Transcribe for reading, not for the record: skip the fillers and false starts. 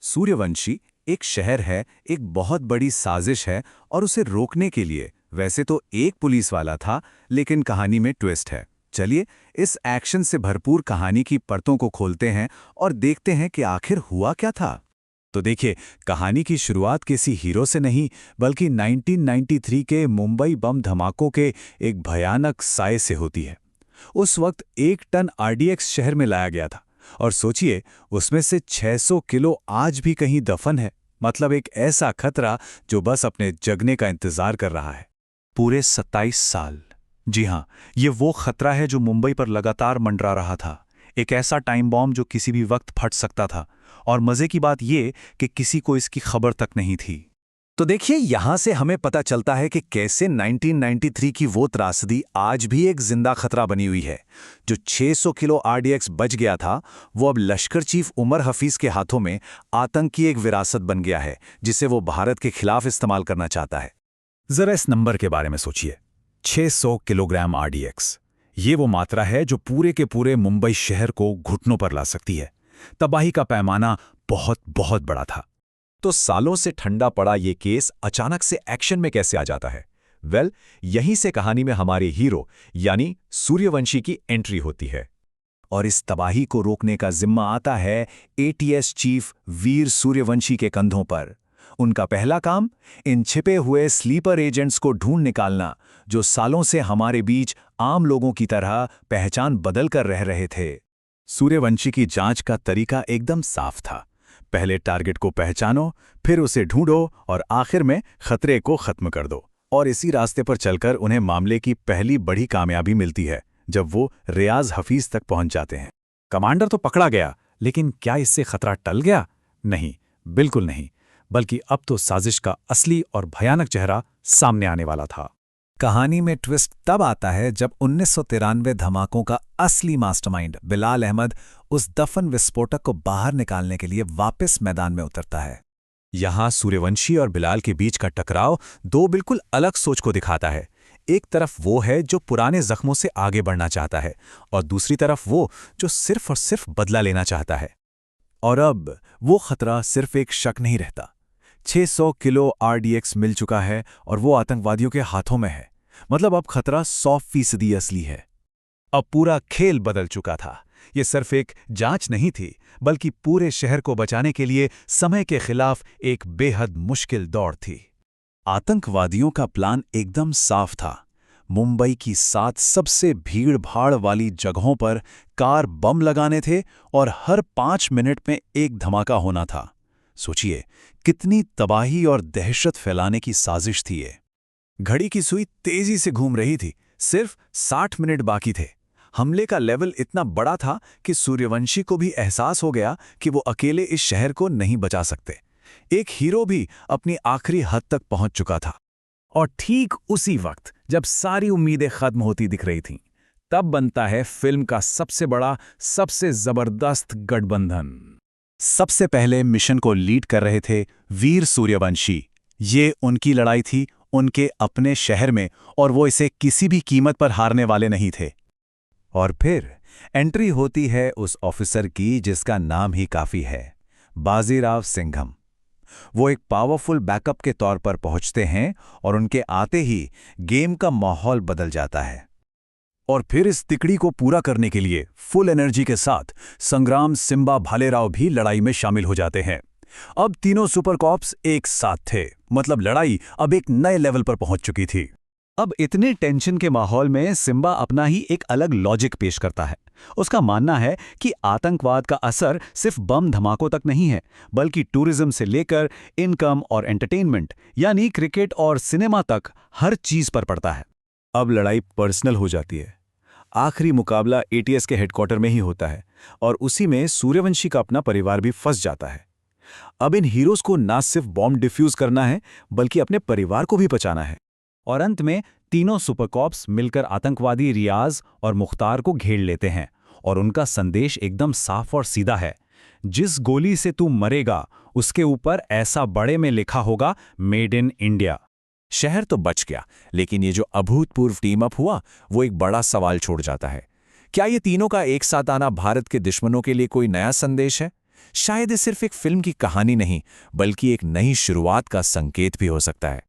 सूर्यवंशी एक शहर है, एक बहुत बड़ी साजिश है और उसे रोकने के लिए वैसे तो एक पुलिस वाला था, लेकिन कहानी में ट्विस्ट है। चलिए इस एक्शन से भरपूर कहानी की परतों को खोलते हैं और देखते हैं कि आखिर हुआ क्या था। तो देखिए, कहानी की शुरुआत किसी हीरो से नहीं बल्कि 1993 के मुंबई बम धमाकों के एक भयानक साए से होती है। उस वक्त 1 टन आरडीएक्स शहर में लाया गया था और सोचिए, उसमें से 600 किलो आज भी कहीं दफन है। मतलब एक ऐसा खतरा जो बस अपने जगने का इंतजार कर रहा है। पूरे 27 साल। जी हां, ये वो खतरा है जो मुंबई पर लगातार मंडरा रहा था। एक ऐसा टाइम बॉम्ब जो किसी भी वक्त फट सकता था। और मजे की बात ये कि किसी को इसकी खबर तक नहीं थी। तो देखिए, यहां से हमें पता चलता है कि कैसे 1993 की वो त्रासदी आज भी एक जिंदा खतरा बनी हुई है। जो 600 किलो आरडीएक्स बच गया था, वो अब लश्कर चीफ उमर हफीज के हाथों में आतंक की एक विरासत बन गया है, जिसे वो भारत के खिलाफ इस्तेमाल करना चाहता है। जरा इस नंबर के बारे में सोचिए, 600 किलोग्राम आरडीएक्स। ये वो मात्रा है जो पूरे के पूरे मुंबई शहर को घुटनों पर ला सकती है। तबाही का पैमाना बहुत बहुत बड़ा था। तो सालों से ठंडा पड़ा ये केस अचानक से एक्शन में कैसे आ जाता है? यहीं से कहानी में हमारे हीरो यानी सूर्यवंशी की एंट्री होती है। और इस तबाही को रोकने का जिम्मा आता है एटीएस चीफ वीर सूर्यवंशी के कंधों पर। उनका पहला काम, इन छिपे हुए स्लीपर एजेंट्स को ढूंढ निकालना, जो सालों से हमारे बीच आम लोगों की तरह पहचान बदल कर रह रहे थे। सूर्यवंशी की जांच का तरीका एकदम साफ था। पहले टारगेट को पहचानो, फिर उसे ढूंढो और आखिर में खतरे को खत्म कर दो। और इसी रास्ते पर चलकर उन्हें मामले की पहली बड़ी कामयाबी मिलती है, जब वो रियाज हफीज तक पहुंच जाते हैं। कमांडर तो पकड़ा गया, लेकिन क्या इससे खतरा टल गया? नहीं, बिल्कुल नहीं। बल्कि अब तो साजिश का असली और भयानक चेहरा सामने आने वाला था। कहानी में ट्विस्ट तब आता है जब 1993 धमाकों का असली मास्टरमाइंड बिलाल अहमद उस दफन विस्फोटक को बाहर निकालने के लिए वापस मैदान में उतरता है। यहां सूर्यवंशी और बिलाल के बीच का टकराव दो बिल्कुल अलग सोच को दिखाता है। एक तरफ वो है जो पुराने जख्मों से आगे बढ़ना चाहता है, और दूसरी तरफ वो जो सिर्फ और सिर्फ बदला लेना चाहता है। और अब वो खतरा सिर्फ एक शक नहीं रहता। 600 किलो आरडीएक्स मिल चुका है और वो आतंकवादियों के हाथों में है। मतलब अब खतरा 100% असली है। अब पूरा खेल बदल चुका था। ये सिर्फ एक जांच नहीं थी, बल्कि पूरे शहर को बचाने के लिए समय के खिलाफ एक बेहद मुश्किल दौड़ थी। आतंकवादियों का प्लान एकदम साफ था। मुंबई की 7 सबसे भीड़-भाड़ वाली जगहों पर कार बम लगाने थे और हर 5 मिनट में एक धमाका होना था। सोचिए, कितनी तबाही और दहशत फैलाने की साजिश थी ये। घड़ी की सुई तेजी से घूम रही थी। सिर्फ 60 मिनट बाकी थे। हमले का लेवल इतना बड़ा था कि सूर्यवंशी को भी एहसास हो गया कि वो अकेले इस शहर को नहीं बचा सकते। एक हीरो भी अपनी आखिरी हद तक पहुंच चुका था। और ठीक उसी वक्त जब सारी उम्मीदें खत्म होती दिख रही थीं, तब बनता है फिल्म का सबसे बड़ा, सबसे जबरदस्त गठबंधन। सबसे पहले मिशन को लीड कर रहे थे वीर सूर्यवंशी। ये उनकी लड़ाई थी, उनके अपने शहर में, और वो इसे किसी भी कीमत पर हारने वाले नहीं थे। और फिर एंट्री होती है उस ऑफिसर की जिसका नाम ही काफी है, बाजीराव सिंघम। वो एक पावरफुल बैकअप के तौर पर पहुंचते हैं और उनके आते ही गेम का माहौल बदल जाता है। और फिर इस तिकड़ी को पूरा करने के लिए फुल एनर्जी के साथ संग्राम सिम्बा भालेराव भी लड़ाई में शामिल हो जाते हैं। अब तीनों सुपर कॉप्स एक साथ थे। मतलब लड़ाई अब एक नए लेवल पर पहुंच चुकी थी। अब इतने टेंशन के माहौल में सिम्बा अपना ही एक अलग लॉजिक पेश करता है। उसका मानना है कि आतंकवाद का असर सिर्फ बम धमाकों तक नहीं है, बल्कि टूरिज्म से लेकर इनकम और एंटरटेनमेंट यानी क्रिकेट और सिनेमा तक हर चीज पर पड़ता है। अब लड़ाई पर्सनल हो जाती है। आखिरी मुकाबला एटीएस के हेडक्वार्टर में ही होता है और उसी में सूर्यवंशी का अपना परिवार भी फंस जाता है। अब इन हीरोज को ना सिर्फ बॉम्ब डिफ्यूज करना है, बल्कि अपने परिवार को भी बचाना है। और अंत में तीनों सुपरकॉप्स मिलकर आतंकवादी रियाज और मुख्तार को घेर लेते हैं और उनका संदेश एकदम साफ और सीधा है। जिस गोली से तू मरेगा उसके ऊपर ऐसा बड़े में लिखा होगा, मेड इन इंडिया। शहर तो बच गया, लेकिन ये जो अभूतपूर्व टीम अप हुआ वो एक बड़ा सवाल छोड़ जाता है। क्या ये तीनों का एक साथ आना भारत के दुश्मनों के लिए कोई नया संदेश है, शायद ये सिर्फ एक फिल्म की कहानी नहीं, बल्कि एक नई शुरुआत का संकेत भी हो सकता है।